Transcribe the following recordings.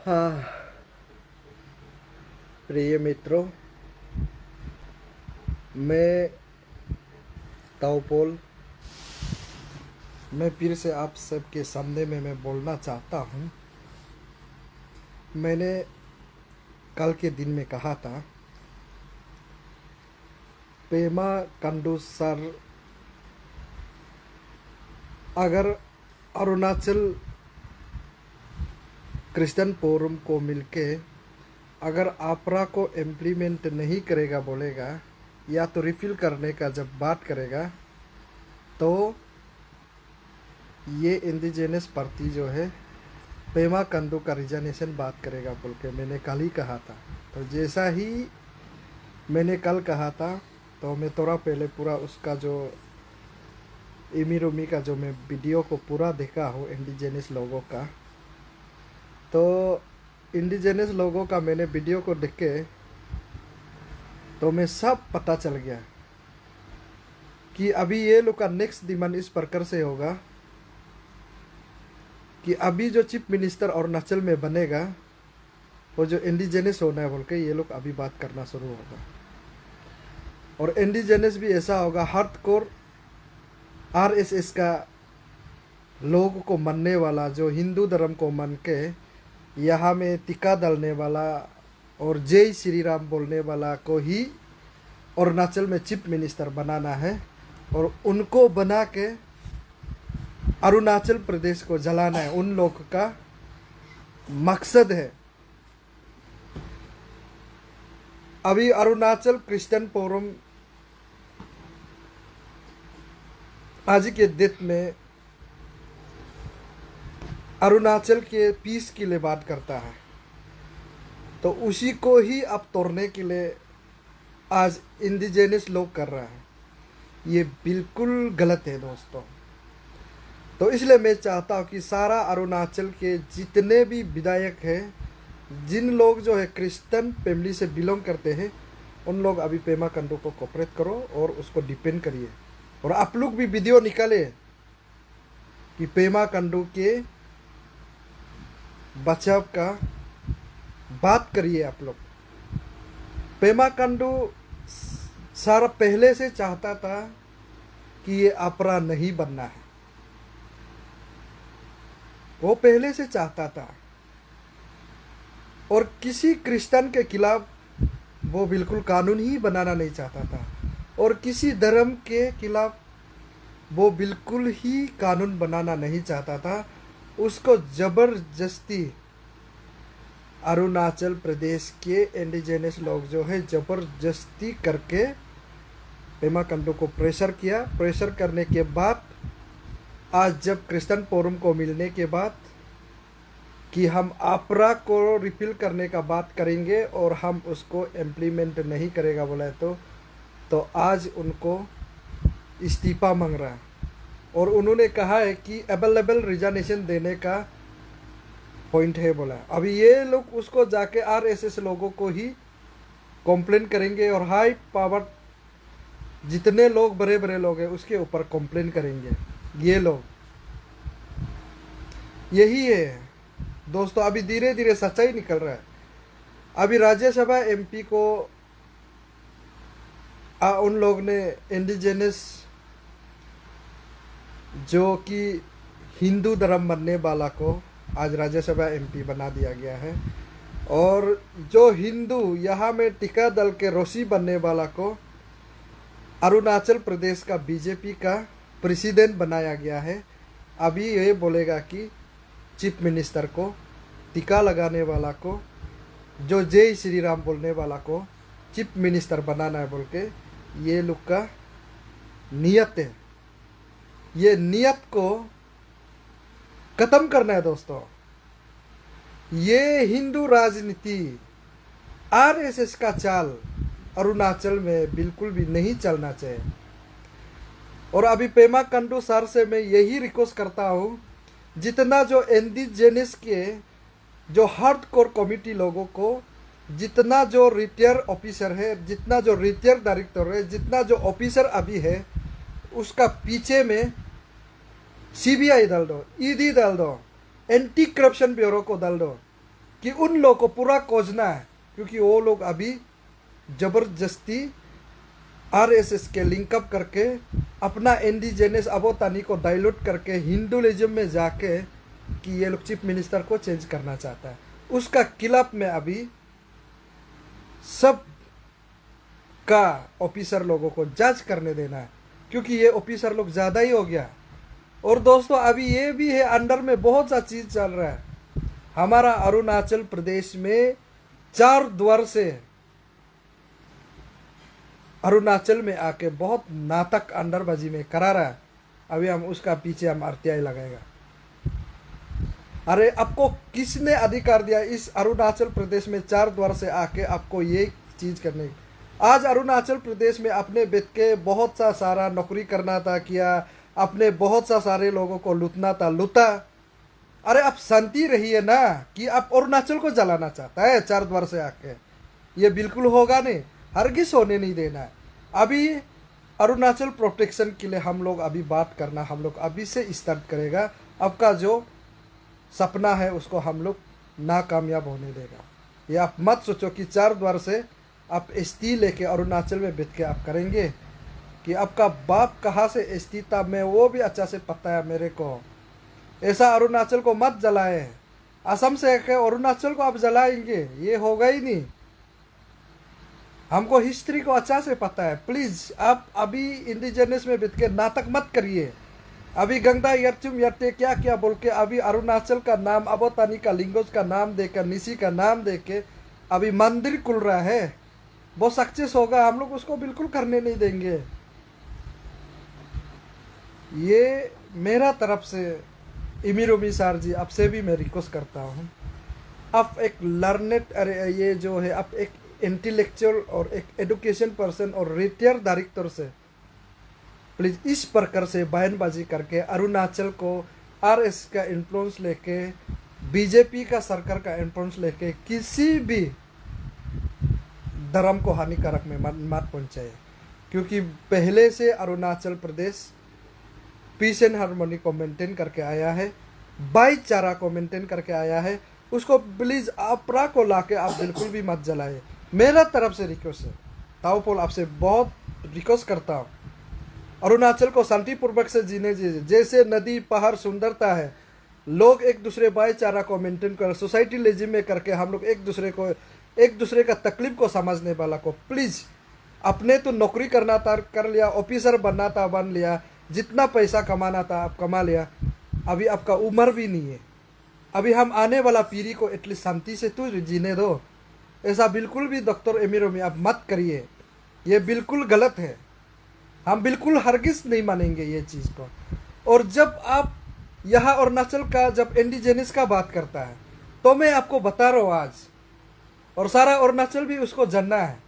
हाँ, प्रिय मित्रों, मैं ताओपोल मैं फिर से आप सबके सामने में मैं बोलना चाहता हूँ। मैंने कल के दिन में कहा था, पेमा खांडू सर अगर अरुणाचल क्रिश्चियन फोरम को मिलके अगर आपरा को इम्प्लीमेंट नहीं करेगा बोलेगा, या तो रिफिल करने का जब बात करेगा, तो ये इंडिजिनस पार्टी जो है पेमा खांडू का रिजाइनेशन बात करेगा बोल के मैंने कल ही कहा था। तो जैसा ही मैंने कल कहा था, तो मैं थोड़ा पहले पूरा उसका जो इमी रुमी का जो मैं वीडियो को पूरा देखा हूँ इंडिजिनस लोगों का, तो इंडिजिनस लोगों का मैंने वीडियो को देख के तो मैं सब पता चल गया कि अभी ये लोग का नेक्स्ट डिमांड इस प्रकार से होगा कि अभी जो चीफ मिनिस्टर अरुणाचल में बनेगा वो जो इंडिजिनस होना है बोल के ये लोग अभी बात करना शुरू होगा। और इंडिजिनस भी ऐसा होगा हार्डकोर आरएसएस का लोगों को मानने वाला, जो हिंदू धर्म को मान के यहाँ में टीका डालने वाला और जय श्री राम बोलने वाला को ही अरुणाचल में चीफ मिनिस्टर बनाना है, और उनको बना के अरुणाचल प्रदेश को जलाना है। उन लोग का मकसद है। अभी अरुणाचल क्रिश्चियन फोरम आज के डेट में अरुणाचल के पीस के लिए बात करता है, तो उसी को ही अब तोड़ने के लिए आज इंडिजिनस लोग कर रहा है। ये बिल्कुल गलत है दोस्तों। तो इसलिए मैं चाहता हूँ कि सारा अरुणाचल के जितने भी विधायक हैं, जिन लोग जो है क्रिश्चियन फैमिली से बिलोंग करते हैं, उन लोग अभी पेमा खांडू को कोऑपरेट करो और उसको डिपेंड करिए। और आप लोग भी वीडियो निकाले कि पेमा खांडू के बचाव का बात करिए। आप लोग पेमा खांडू सारा पहले से चाहता था कि ये अपराध नहीं बनना है, वो पहले से चाहता था। और किसी क्रिश्चियन के खिलाफ वो बिल्कुल कानून ही बनाना नहीं चाहता था, और किसी धर्म के खिलाफ वो बिल्कुल ही कानून बनाना नहीं चाहता था। उसको जबरदस्ती अरुणाचल प्रदेश के इंडिजिनस लोग जो है जबरदस्ती करके पेमा खांडू को प्रेशर किया। प्रेशर करने के बाद आज जब क्रिश्चियन फोरम को मिलने के बाद कि हम आपरा को रिपील करने का बात करेंगे और हम उसको इम्प्लीमेंट नहीं करेगा बोला है, तो आज उनको इस्तीफा मांग रहा है। और उन्होंने कहा है कि अवेलेबल रिजाइनेशन देने का पॉइंट है बोला। अभी ये लोग उसको जाके आरएसएस लोगों को ही कंप्लेन करेंगे, और हाई पावर जितने लोग बड़े बड़े लोग हैं उसके ऊपर कंप्लेन करेंगे ये लोग। यही है दोस्तों, अभी धीरे धीरे सच्चाई निकल रहा है। अभी राज्यसभा एमपी को उन लोग ने इंडिजिनस जो कि हिंदू धर्म मानने वाला को आज राज्यसभा एमपी बना दिया गया है, और जो हिंदू यहाँ में टीका दल के रोशी बनने वाला को अरुणाचल प्रदेश का बीजेपी का प्रेसिडेंट बनाया गया है। अभी ये बोलेगा कि चीफ मिनिस्टर को, टीका लगाने वाला को, जो जय श्री राम बोलने वाला को चीफ मिनिस्टर बनाना है बोल के ये लोग का नियत है। ये नियत को खत्म करना है दोस्तों। ये हिंदू राजनीति आरएसएस का चाल अरुणाचल में बिल्कुल भी नहीं चलना चाहिए। और अभी पेमा खांडू सर से मैं यही रिक्वेस्ट करता हूँ, जितना जो इंडिजिनस के जो हार्डकोर कमिटी लोगों को, जितना जो रिटायर ऑफिसर है, जितना जो रिटायर डायरेक्टर है, जितना जो ऑफिसर अभी है, उसका पीछे में सीबीआई डाल दो, ईडी डाल दो, एंटी करप्शन ब्यूरो को डाल दो, कि उन लोगों को पूरा खोजना है, क्योंकि वो लोग अभी जबरदस्ती आरएसएस के लिंकअप करके अपना इंडिजिनस अबोतानी को डाइल्यूट करके हिंदुइज्म में जाके कि ये लोग चीफ मिनिस्टर को चेंज करना चाहता है। उसका खिलाफ में अभी सब का ऑफिसर लोगों को जज करने देना है, क्योंकि ये ऑफिसर लोग ज़्यादा ही हो गया। और दोस्तों अभी ये भी है, अंडर में बहुत सा चीज़ चल रहा है। हमारा अरुणाचल प्रदेश में 4 द्वार से अरुणाचल में आके बहुत नाटक अंडरबाजी में करा रहा है। अभी हम उसका पीछे हम आरटीआई लगाएगा। अरे आपको किसने अधिकार दिया इस अरुणाचल प्रदेश में 4 द्वार से आके आपको ये चीज़ करने? आज अरुणाचल प्रदेश में अपने बेट के बहुत सा सारा नौकरी करना था किया, अपने बहुत सा सारे लोगों को लूटना था लूटा। अरे आप शांति रहिए ना, कि आप अरुणाचल को जलाना चाहता है 4 द्वार से आके? ये बिल्कुल होगा नहीं, हरगिज होने नहीं देना है। अभी अरुणाचल प्रोटेक्शन के लिए हम लोग अभी बात करना, हम लोग अभी से स्टार्ट करेगा। आपका जो सपना है उसको हम लोग नाकामयाब होने देगा। ये आप मत सोचो कि 4 द्वार से आप एसटी लेके अरुणाचल में बैठ के आप करेंगे, कि आपका बाप कहाँ से एसटी था मैं वो भी अच्छा से पता है मेरे को। ऐसा अरुणाचल को मत जलाए, असम से अरुणाचल को आप जलाएंगे, ये होगा ही नहीं। हमको हिस्ट्री को अच्छा से पता है। प्लीज़ आप अभी इंडिजिनस में बैठ के नाटक मत करिए। अभी गंगा यरचुम यरते क्या क्या बोल के अभी अरुणाचल का नाम, अबोतानी का लिंगोज का नाम देकर, निसी का नाम देके अभी मंदिर खुल रहा है, वो सक्सेस होगा। हम लोग उसको बिल्कुल करने नहीं देंगे। ये मेरा तरफ से इमिरोमी सर जी आपसे भी मैं रिक्वेस्ट करता हूँ, आप एक लर्नेड, अरे ये जो है आप एक इंटेलेक्चुअल और एक एजुकेशन पर्सन और रिटायर डायरेक्टर से प्लीज़ इस प्रकार से बयानबाजी करके अरुणाचल को आरएस का इन्फ्लुएंस लेके, बीजेपी का सरकार का इन्फ्लुएंस लेके किसी भी धर्म को हानिकारक में मत पहुंचाए। क्योंकि पहले से Arunachal Pradesh piece and harmony को मेंटेन करके आया है, भाईचारा को मेंटेन करके आया है। उसको प्लीज़ आपरा को लाके आप बिल्कुल भी मत जलाए। मेरा तरफ से रिक्वेस्ट है, ताओपोल आपसे बहुत रिक्वेस्ट करता हूँ, अरुणाचल को शांतिपूर्वक से जीने दीजिए। जैसे नदी पहाड़ सुंदरता है, लोग एक दूसरे भाईचारा को मेंटेन कर, सोसाइटी लेजिम में करके हम लोग एक दूसरे का तकलीफ को समझने वाला को प्लीज़, अपने तो नौकरी करना था कर लिया, ऑफिसर बनना था बन लिया, जितना पैसा कमाना था आप कमा लिया। अभी आपका उम्र भी नहीं है, अभी हम आने वाला पीढ़ी को एटलीस्ट शांति से तो जीने दो। ऐसा बिल्कुल भी डॉक्टर एमिरोमी आप मत करिए, ये बिल्कुल गलत है। हम बिल्कुल हरगिज नहीं मानेंगे ये चीज़ को। और जब आप यहाँ अरुणाचल का जब इंडिजिनस का बात करता है तो मैं आपको बता रहा हूँ आज, और सारा अरुणाचल भी उसको जानना है,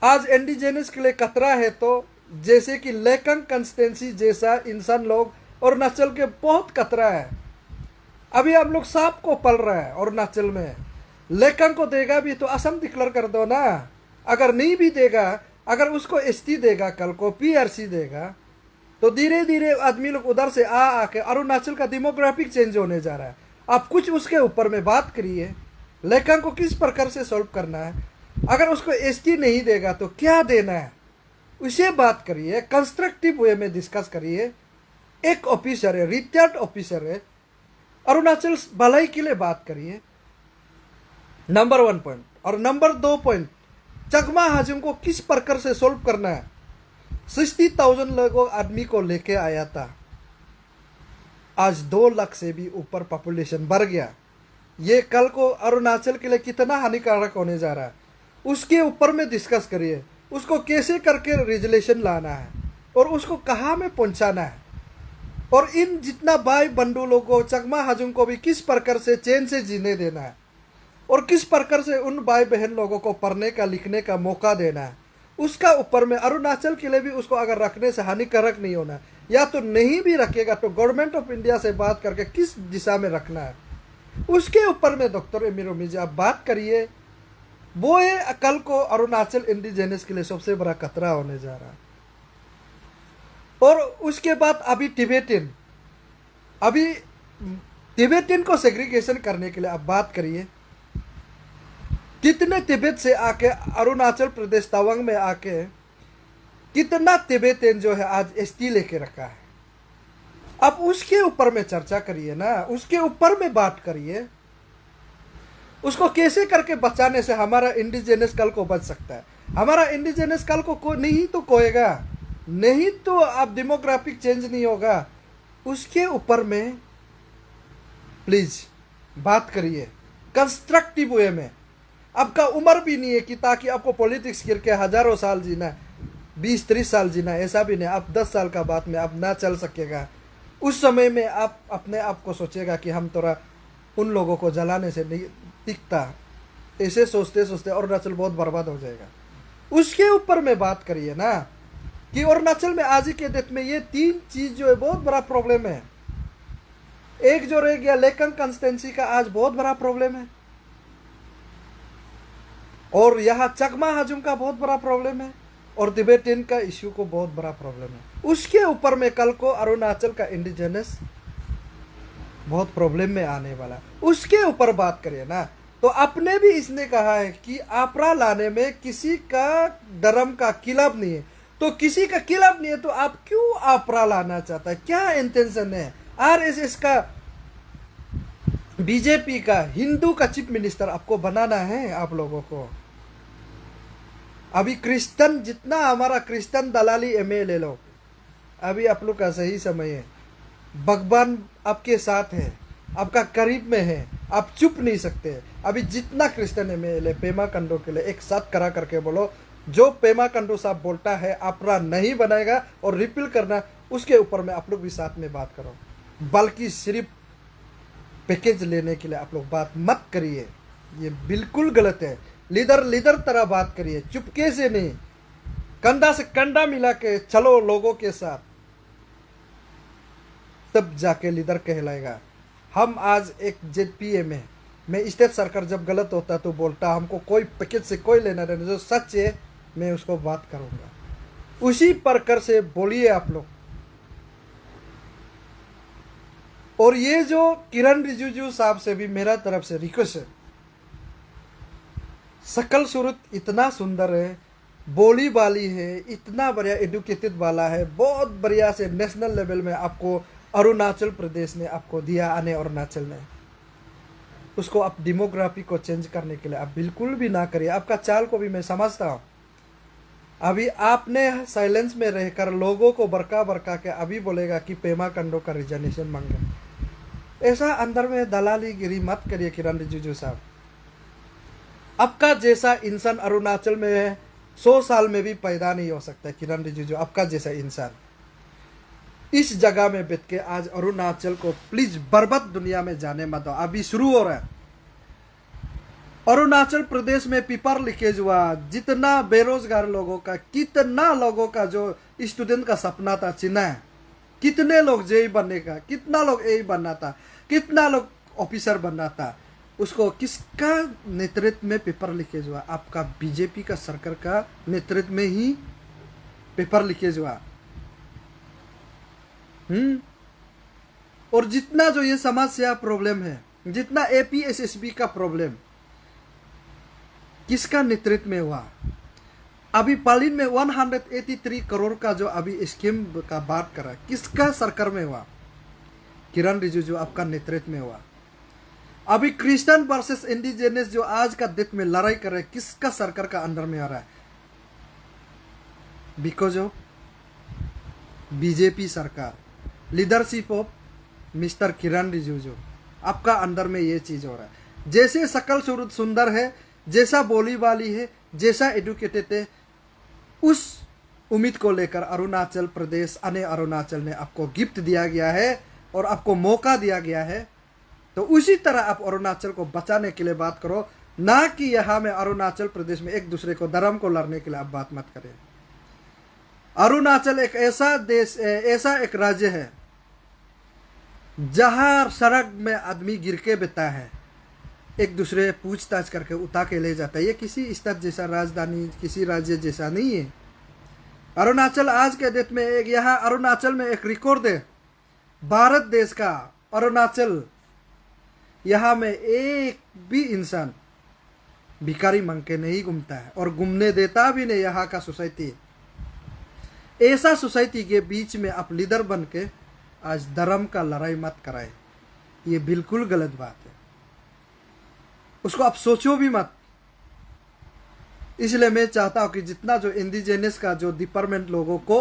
आज इंडिजिनस के लिए खतरा है। तो जैसे कि लेकंग कंस्टिट्यूंसी जैसा इंसान लोग अरुणाचल के बहुत खतरा है। अभी हम लोग सांप को पल रहा है अरुणाचल में। लेकंग को देगा भी तो असम डिक्लेयर कर दो ना। अगर नहीं भी देगा, अगर उसको एसटी देगा, कल को पीआरसी देगा, तो धीरे धीरे आदमी लोग उधर से आके अरुणाचल का डेमोग्राफिक चेंज होने जा रहा है। आप कुछ उसके ऊपर में बात करिए, लेकंग को किस प्रकार से सॉल्व करना है। अगर उसको एसटी नहीं देगा तो क्या देना है, उसे बात करिए, कंस्ट्रक्टिव वे में डिस्कस करिए। एक ऑफिसर है, रिटायर्ड ऑफिसर है, अरुणाचल भलाई के लिए बात करिए, नंबर 1 पॉइंट। और नंबर 2 पॉइंट, चकमा हाजिम को किस प्रकार से सॉल्व करना है। 60,000 लोगों आदमी को लेके आया था, आज 2 लाख से भी ऊपर पॉपुलेशन बढ़ गया। ये कल को अरुणाचल के लिए कितना हानिकारक होने जा रहा है, उसके ऊपर में डिस्कस करिए। उसको कैसे करके रेजुलेशन लाना है और उसको कहाँ में पहुंचाना है, और इन जितना भाई बंधु लोगों चकमा हाजुम को भी किस प्रकार से चैन से जीने देना है, और किस प्रकार से उन भाई बहन लोगों को पढ़ने का लिखने का मौका देना है। उसका ऊपर में अरुणाचल के लिए भी उसको अगर रखने से हानिकारक नहीं होना, या तो नहीं भी रखेगा तो गवर्नमेंट ऑफ इंडिया से बात करके किस दिशा में रखना है, उसके ऊपर में डॉक्टर एमिरोमी जी आप बात करिए। वो है कल को अरुणाचल इंडिजिनस के लिए सबसे बड़ा खतरा होने जा रहा है। और उसके बाद अभी टिबेटियन को सेग्रीगेशन करने के लिए आप बात करिए। कितने तिब्बत से आके अरुणाचल प्रदेश तवांग में आके कितना तिब्बतियन जो है आज एसटी लेके रखा है। अब उसके ऊपर में चर्चा करिए ना, उसके ऊपर में बात करिए। उसको कैसे करके बचाने से हमारा इंडिजिनस कल को बच सकता है। हमारा इंडिजिनस कल को नहीं तो कोएगा, नहीं तो अब डेमोग्राफिक चेंज नहीं होगा। उसके ऊपर में प्लीज बात करिए कंस्ट्रक्टिव वे में। आपका उम्र भी नहीं है कि ताकि आपको पॉलिटिक्स करके हजारों साल जीना, 20-30 साल जीना, ऐसा भी नहीं। आप 10 साल का बाद में आप ना चल सकेगा। उस समय में आप अपने आप को सोचेगा कि हम थोड़ा उन लोगों को जलाने से नहीं टिकता। ऐसे सोचते सोचते अरुणाचल बहुत बर्बाद हो जाएगा। उसके ऊपर में बात करिए ना कि अरुणाचल में आज के डेट में ये 3 चीज जो है बहुत बड़ा प्रॉब्लम है। एक जो रह गया लेकंग कंस्टेंसी का आज बहुत बड़ा प्रॉब्लम है, और यहाँ चकमा हजुम का बहुत बड़ा प्रॉब्लम है, और तिब्बतियन का इश्यू को बहुत बड़ा प्रॉब्लम है। उसके ऊपर में कल को अरुणाचल का इंडिजिनस बहुत प्रॉब्लम में आने वाला, उसके ऊपर बात करिए ना। तो अपने भी इसने कहा है कि आपरा लाने में किसी का धर्म का खिलाफ नहीं है, तो किसी का खिलाफ नहीं है तो आप क्यों आपरा लाना चाहता है? क्या इंटेंशन है? आरएसएस का, बीजेपी का, हिंदू का चीफ मिनिस्टर आपको बनाना है आप लोगों को। अभी क्रिश्चियन जितना हमारा क्रिश्चियन दलाली एमएलए लो, अभी आप लोग का सही समय है। भगवान आपके साथ है, आपका करीब में है, आप चुप नहीं सकते। अभी जितना क्रिश्चियन एमएलए पेमा खांडू के लिए एक साथ करा करके बोलो, जो पेमा खांडू साहब बोलता है आपरा नहीं बनाएगा और रिपील करना, उसके ऊपर में आप लोग भी साथ में बात करो। बल्कि सिर्फ पैकेज लेने के लिए आप लोग बात मत करिए, ये बिल्कुल गलत है। लीडर तरह बात करिए, चुपके से नहीं, कंधा से कंधा मिला के चलो लोगों के साथ, तब जाके लीडर कहलाएगा। हम आज एक जेडपीए में, मैं स्टेट सरकार जब गलत होता तो बोलता हमको कोई पैकेज से कोई लेना देना, जो सच है मैं उसको बात करूंगा। उसी प्रकार से बोलिए आप लोग। और ये जो किरण रिजिजू साहब से भी मेरा तरफ से रिक्वेस्ट है, शकल सूरत इतना सुंदर है, बोली बाली है, इतना बढ़िया एडुकेटेड वाला है, बहुत बढ़िया से नेशनल लेवल में आपको अरुणाचल प्रदेश ने आपको दिया, आने अरुणाचल ने। उसको आप डेमोग्राफी को चेंज करने के लिए आप बिल्कुल भी ना करिए। आपका चाल को भी मैं समझता हूँ। अभी आपने साइलेंस में रहकर लोगों को बरका के अभी बोलेगा कि पेमा खांडू का रिजर्वेशन मांगे। ऐसा अंदर में दलाली गिरी मत करिए किरण रिजिजू साहब। आपका जैसा इंसान अरुणाचल में 100 साल में भी पैदा नहीं हो सकता। किरण रिजिजू आपका जैसा इंसान इस जगह में बैठ के आज अरुणाचल को प्लीज बर्बाद दुनिया में जाने मत दो। अभी शुरू हो रहा है। अरुणाचल प्रदेश में पेपर लीकेज हुआ, जितना बेरोजगार लोगों का, कितना लोगों का जो स्टूडेंट का सपना था चिन्ह है, कितने लोग जेई बनने का, कितना लोग ए बनना था, कितना लोग ऑफिसर बनना था, उसको किसका नेतृत्व में पेपर लीकेज हुआ? आपका बीजेपी का सरकार का नेतृत्व में ही पेपर लीकेज हुआ। और जितना जो ये समस्या प्रॉब्लम है, जितना एपीएसएसबी का प्रॉब्लम, किसका नेतृत्व में हुआ? अभी पालिन में 183 करोड़ का जो अभी स्कीम का बात कर रहा है, किसका सरकार में हुआ? किरण रिजिजू आपका नेतृत्व में हुआ। अभी क्रिश्चियन वर्सेस इंडिजिनस जो आज का डेट में लड़ाई कर रहे हैं, किसका सरकार का अंदर में आ रहा है? बिकॉज ऑफ बीजेपी सरकार, लीडरशिप ऑफ मिस्टर किरण रिजिजू, आपका अंदर में ये चीज हो रहा है। जैसे शकल सूरत सुंदर है, जैसा बोली वाली है, जैसा एडुकेटेड है, उस उम्मीद को लेकर अरुणाचल प्रदेश, आने अरुणाचल ने आपको गिफ्ट दिया गया है और आपको मौका दिया गया है। तो उसी तरह आप अरुणाचल को बचाने के लिए बात करो, ना कि यहाँ में अरुणाचल प्रदेश में एक दूसरे को धर्म को लड़ने के लिए आप बात मत करें। अरुणाचल एक ऐसा देश, ऐसा एक राज्य है जहां सड़क में आदमी गिर के बैठा है, एक दूसरे पूछताछ करके उठा के ले जाता है। ये किसी स्टेट जैसा, राजधानी किसी राज्य जैसा नहीं है। अरुणाचल आज के डेट में एक, यहाँ अरुणाचल में एक रिकॉर्ड है भारत देश का। अरुणाचल यहाँ में एक भी इंसान भिखारी मांग के नहीं घूमता है और घूमने देता भी नहीं यहाँ का सोसाइटी। ऐसा सोसाइटी के बीच में आप लीडर बन के आज धर्म का लड़ाई मत कराए, ये बिल्कुल गलत बात है। उसको आप सोचो भी मत। इसलिए मैं चाहता हूँ कि जितना जो इंडिजिनस का जो डिपार्टमेंट लोगों को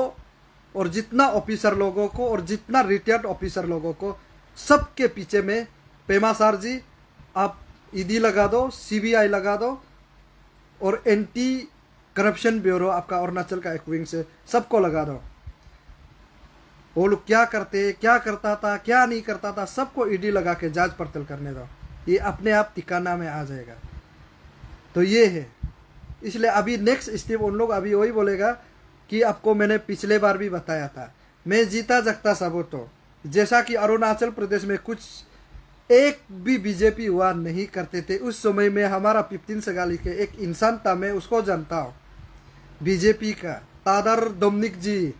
और जितना ऑफिसर लोगों को और जितना रिटायर्ड ऑफिसर लोगों को, सबके पीछे में पेमा सर जी आप ईडी लगा दो, सीबीआई लगा दो और एंटी करप्शन ब्यूरो आपका अरुणाचल का एक विंग से सबको लगा दो। वो लोग क्या करते, क्या करता था, क्या नहीं करता था, सबको ईडी लगा के जांच पड़ताल करने दो। ये अपने आप ठिकाना में आ जाएगा। तो ये है। इसलिए अभी नेक्स्ट स्टेप उन लोग अभी वही बोलेगा कि आपको मैंने पिछले बार भी बताया था, मैं जीता जगता सब तो, जैसा कि अरुणाचल प्रदेश में कुछ एक भी बीजेपी हुआ नहीं करते थे। उस समय में हमारा 15 सगाली के एक इंसान था, मैं उसको जानता हूँ, बीजेपी का तादर दोमनिक जी,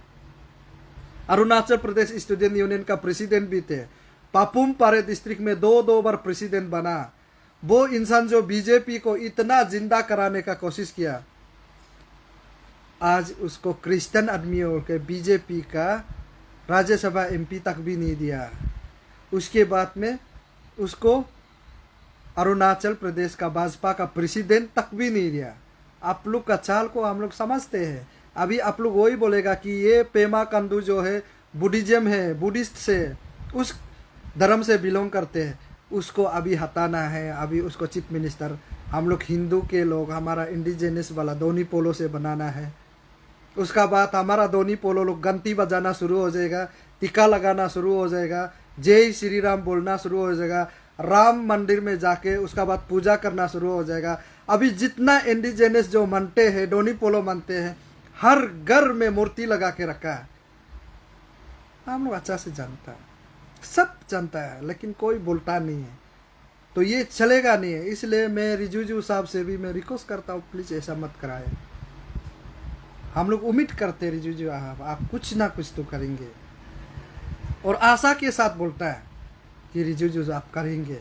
अरुणाचल प्रदेश स्टूडेंट यूनियन का प्रेसिडेंट भी थे। पापुम पारे डिस्ट्रिक्ट में 2 बार प्रेसिडेंट बना। वो इंसान जो बीजेपी को इतना जिंदा कराने का कोशिश किया, आज उसको क्रिश्चियन आदमियों के बीजेपी का राज्यसभा एमपी तक भी नहीं दिया। उसके बाद में उसको अरुणाचल प्रदेश का भाजपा का प्रेसिडेंट तक भी नहीं दिया। आप लोग का चाल को हम लोग समझते हैं। अभी आप लोग वही बोलेगा कि ये पेमा खांडू जो है बुद्धिज्म है, बुद्धिस्ट से, उस धर्म से बिलोंग करते हैं, उसको अभी हटाना है। अभी उसको चीफ मिनिस्टर हम लोग हिंदू के लोग, हमारा इंडिजिनस वाला दोनी पोलो से बनाना है। उसका बाद हमारा दोनी पोलो लोग घंटी बजाना शुरू हो जाएगा, टीका लगाना शुरू हो जाएगा, जय श्री राम बोलना शुरू हो जाएगा, राम मंदिर में जाके उसका बाद पूजा करना शुरू हो जाएगा। अभी जितना इंडिजिनस जो मानते हैं, दोनी पोलो मानते हैं, हर घर में मूर्ति लगा के रखा है। हम लोग अच्छा से जानता है, सब जानता है, लेकिन कोई बोलता नहीं है। तो ये चलेगा नहीं है। इसलिए मैं रिजिजू साहब से भी मैं रिक्वेस्ट करता हूँ, प्लीज ऐसा मत कराए। हम लोग उम्मीद करते रिजिजू आप कुछ ना कुछ तो करेंगे, और आशा के साथ बोलता है कि रिजिजू आप करेंगे,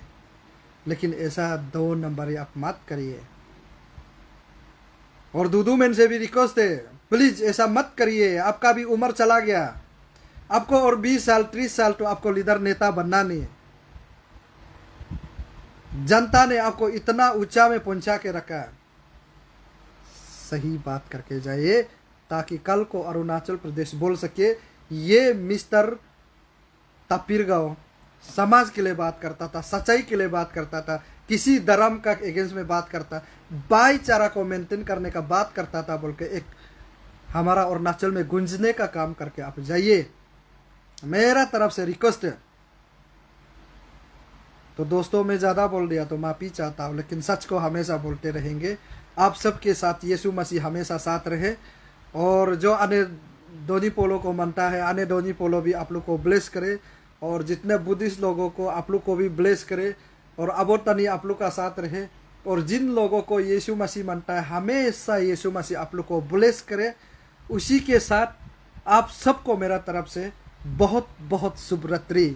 लेकिन ऐसा 2 नंबर आप मत करिए। और दूदू मैन से भी रिक्वेस्ट है, प्लीज ऐसा मत करिए। आपका भी उम्र चला गया, आपको और 20 साल 30 साल तो आपको लीडर नेता बनना नहीं है। जनता ने आपको इतना ऊंचा में पहुंचा के रखा है। सही बात करके जाइए, ताकि कल को अरुणाचल प्रदेश बोल सके ये मिस्टर तापिरगांव समाज के लिए बात करता था, सच्चाई के लिए बात करता था, किसी धर्म का अगेंस्ट में बात करता, भाईचारा को मेंटेन करने का बात करता था बोल के एक हमारा अरुणाचल में गूंजने का काम करके आप जाइए। मेरा तरफ से रिक्वेस्ट है। तो दोस्तों, मैं ज़्यादा बोल दिया तो माफ़ी चाहता हूँ, लेकिन सच को हमेशा बोलते रहेंगे। आप सबके साथ यीशु मसीह हमेशा साथ रहे। और जो आने दोनी पोलो को मानता है, आने दोनी पोलो भी आप लोग को ब्लेस करे, और जितने बुद्धिस्ट लोगों को आप लोग को भी ब्लेस करे, और अबोतनी आप लोग का साथ रहे। और जिन लोगों को यीशु मसीह मानता है, हमेशा यीशु मसीह आप लोग को ब्लेस करे। उसी के साथ आप सबको मेरा तरफ से बहुत बहुत शुभ रात्रि।